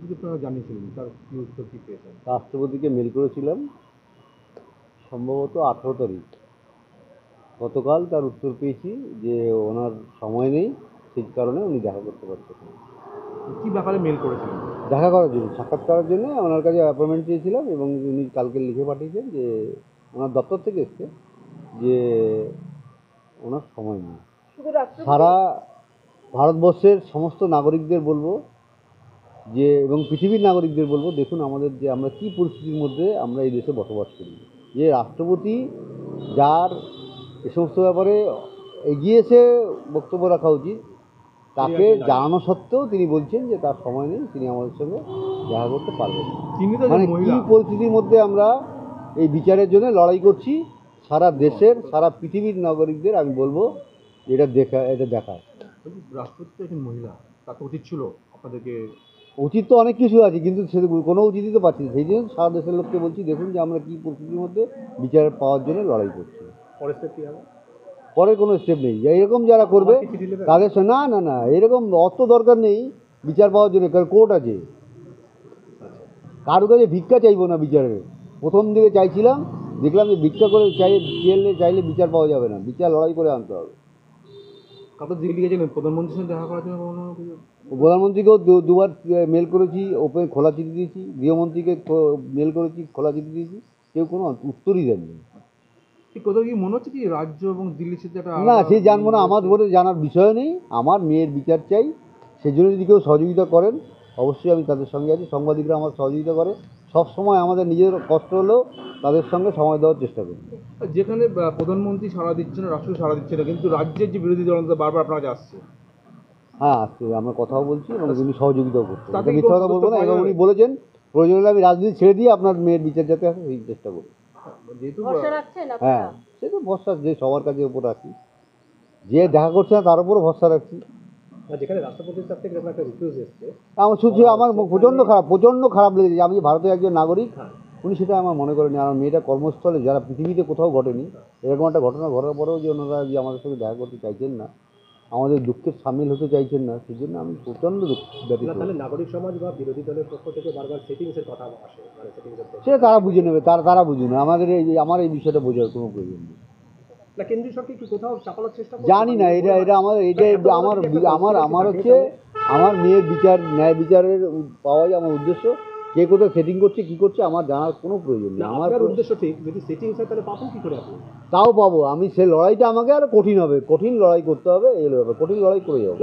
রাষ্ট্রপতি আপনারা জানিয়েছিলেন, তার কি উত্তর কি পেয়েছেন? রাষ্ট্রপতিকে মেল করেছিলাম সম্ভবত 18 তারিখ। গতকাল তার উত্তর পেয়েছি যে ওনার সময় নেই, সেই কারণে উনি দেখা করতে পারছেন না। কি ব্যাপারে মেল করেছিলেন? দেখা করার জন্য, সাক্ষাৎ করার জন্য ওনার কাছে অ্যাপয়েন্টমেন্ট চেয়েছিলাম এবং উনি কালকে লিখে পাঠিয়েছেন যে ওনার দপ্তর থেকে এসছে যে ওনার সময় নেই। সারা ভারতবর্ষের সমস্ত নাগরিকদের বলবো যে, এবং পৃথিবীর নাগরিকদের বলবো, দেখুন আমাদের যে আমরা কী পরিস্থিতির মধ্যে আমরা এই দেশে বসবাস করি। যে রাষ্ট্রপতি যার এ সমস্ত ব্যাপারে এগিয়ে এসে বক্তব্য রাখা উচিত, তাকে জানানো সত্ত্বেও তিনি বলছেন যে তার সময় নেই, তিনি আমাদের সঙ্গে দেখা করতে পারবেন না। মানে কী পরিস্থিতির মধ্যে আমরা এই বিচারের জন্য লড়াই করছি, সারা দেশের সারা পৃথিবীর নাগরিকদের আমি বলবো এটা দেখায়। রাষ্ট্রপতি তো একজন মহিলা, তার তো উচিত ছিল আপনাদেরকে। উচিত তো অনেক কিছু আছে, কিন্তু সে কোনো উচিতই তো পাচ্ছি না। সেই জন্য সারা দেশের লোককে বলছি, দেখুন যে আমরা কী পরিস্থিতির মধ্যে বিচার পাওয়ার জন্য লড়াই করছি। পরের স্টেপ কী হবে? পরের কোনো স্টেপ নেই, এরকম যারা করবে তাদের সঙ্গে না না না এরকম অত দরকার নেই বিচার পাওয়ার জন্য, কারণ কোর্ট আছে। কারো কাছে ভিক্ষা চাইবো না বিচারের। প্রথম দিকে চাইছিলাম, দেখলাম যে ভিক্ষা করে চাইলে বিচার পাওয়া যাবে না, বিচার লড়াই করে আনতে হবে। কত দিল্লি গেছিলেন প্রধানমন্ত্রীর সঙ্গে দেখা করার জন্য? প্রধানমন্ত্রীকেও দুবার মেল করেছি, ওপেন খোলা চিঠি দিয়েছি, গৃহমন্ত্রীকে মেল করেছি, খোলা চিঠি দিয়েছি, কেউ কোনো উত্তরই দেননি। কোথাও কি মনে হচ্ছে কি রাজ্য এবং দিল্লির সাথে একটা? না, সে জানবো না, আমার বলে জানার বিষয় নেই। আমার মেয়ের বিচার চাই, সেজন্য যদি কেউ সহযোগিতা করেন অবশ্যই আমি তাদের সঙ্গে আছি। সাংবাদিকরা আমার সহযোগিতা করে সব সময়, আমাদের নিজের কষ্ট হলেও তাদের সঙ্গে সময় দেওয়ার চেষ্টা করি। যেখানে প্রধানমন্ত্রী সাড়া দিচ্ছে না, রাষ্ট্রপতি সাড়া দিচ্ছে না, কিন্তু রাজ্যের যে বিরোধী দল বারবার আপনার কাছে আসছে। হ্যাঁ, আসছে, আমরা কথাও বলছি এবং উনি সহযোগিতাও করছেন, মিথ্যা কথা বলবো না। এবং উনি বলেছেন প্রয়োজন হলে আমি রাজনীতি ছেড়ে দিয়ে আপনার মেয়ের বিচার যাতে আসে সেই চেষ্টা করি। হ্যাঁ, সে তো ভরসা যে সবার কাছে ওপর রাখি, যে দেখা করছে না তার উপরও ভরসা রাখছি। যেখানে রাষ্ট্রপতির কাছ থেকে একটা রিকুয়েস্ট এসেছে, আমার শুনছি, আমার প্রচণ্ড খারাপ লেগেছে। আমি ভারতের একজন নাগরিক, উনি সেটা আমার মনে করেনি। আমার মেয়েটা কর্মস্থলে, যারা পৃথিবীতে কোথাও ঘটেনি এরকম একটা ঘটনা ঘটার পরেও যে ওনারা যে আমাদের সঙ্গে দেখা করতে চাইছেন না, আমাদের দুঃখের সামিল হতে চাইছেন না, সেই জন্য আমি প্রচণ্ড ব্যথিত। তাহলে নাগরিক সমাজ বা বিরোধী দলের পক্ষ থেকে বারবার সেটিংসের কথা আসে, সেটা তারা বুঝে নেবে, তারা বুঝে নেবে। আমার এই বিষয়টা বোঝার কোনো প্রয়োজন নেই। না, কেন্দ্রীয় সরকার কি কোথাও চাপানোর চেষ্টা করছে? জানি না, আমার হচ্ছে আমার মেয়ের বিচার, ন্যায় বিচারের পাওয়াই আমার উদ্দেশ্য। কে কোথাও সেটিং করছে কী করছে আমার জানার কোনো প্রয়োজন নেই। আমার উদ্দেশ্য ঠিক, যদি সেটিংস হয় তাহলে পাবেন কী করে আপনি? তাও পাবো আমি। সে লড়াইটা আমাকে আরো কঠিন হবে, কঠিন লড়াই করতে হবে, এই ব্যাপার কঠিন লড়াই করে যাবো।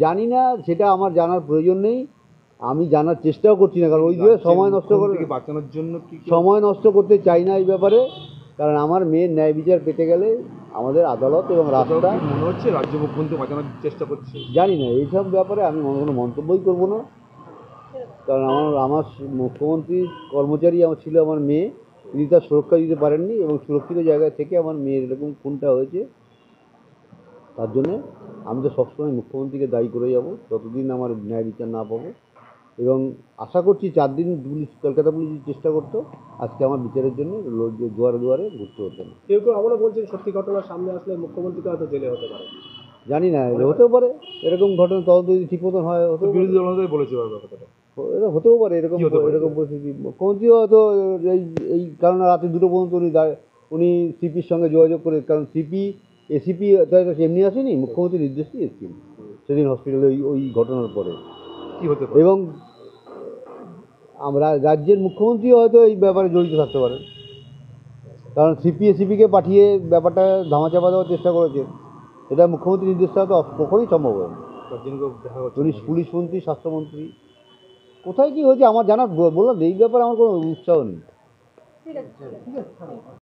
জানি না, সেটা আমার জানার প্রয়োজন নেই। আমি জানার চেষ্টাও করছি না, কারণ ওই যে সময় নষ্ট করে বাঁচানোর জন্য সময় নষ্ট করতে চাই না এই ব্যাপারে। কারণ আমার মেয়ের ন্যায় বিচার পেতে গেলে আমাদের আদালত এবং রাস্তা, মনে হচ্ছে রাজ্য মুখ্যমন্ত্রী বাঁচানোর চেষ্টা করছে। জানি না, এইসব ব্যাপারে আমি কোনো মন্তব্যই করবো না। কারণ আমার মুখ্যমন্ত্রীর কর্মচারী আমার ছিল আমার মেয়ে, তিনি তার সুরক্ষা দিতে পারেননি এবং সুরক্ষিত জায়গা থেকে আমার মেয়ের এরকম খুনটা হয়েছে। তার জন্যে আমি তো সবসময় মুখ্যমন্ত্রীকে দায়ী করে যাব যতদিন আমার ন্যায় বিচার না পাবো। এবং আশা করছি 4 দিন কলকাতা পুলিশ চেষ্টা করতো, আজকে আমার বিচারের জন্য দুয়ারে দুয়ারে ঘুরতে হতো না। কেউ আমরা বলছেন সত্যি ঘটনার সামনে আসলে মুখ্যমন্ত্রীকে হয়তো জেলে হতে পারে। জানি না, হতেও পারে এরকম ঘটনা, তদন্ত যদি ঠিক মতন হয়। বিরোধী দলই বলেছে কথাটা, এটা হতেও পারে এরকম পরিস্থিতি। মুখ্যমন্ত্রী হয়তো এই কারণে রাতে 2টো পর্যন্ত উনি সিপির সঙ্গে যোগাযোগ করে, কারণ এসিপি এমনি আসেনি, মুখ্যমন্ত্রীর নির্দেশেই এসেছেন সেদিন হসপিটালে ওই ঘটনার পরে। কি হতে পারে? এবং আমরা রাজ্যের মুখ্যমন্ত্রী হয়তো এই ব্যাপারে জড়িত থাকতে পারেন, কারণ এসিপিকে পাঠিয়ে ব্যাপারটা ধামাচাপা দেওয়ার চেষ্টা করেছে। এটা মুখ্যমন্ত্রীর নির্দেশ ছাড়া তো কখনোই সম্ভব হয় না। উনি পুলিশ মন্ত্রী, স্বাস্থ্যমন্ত্রী, কোথায় কী হয়েছে আমার জানার বললাম, এই ব্যাপারে আমার কোনো উৎসাহ নেই।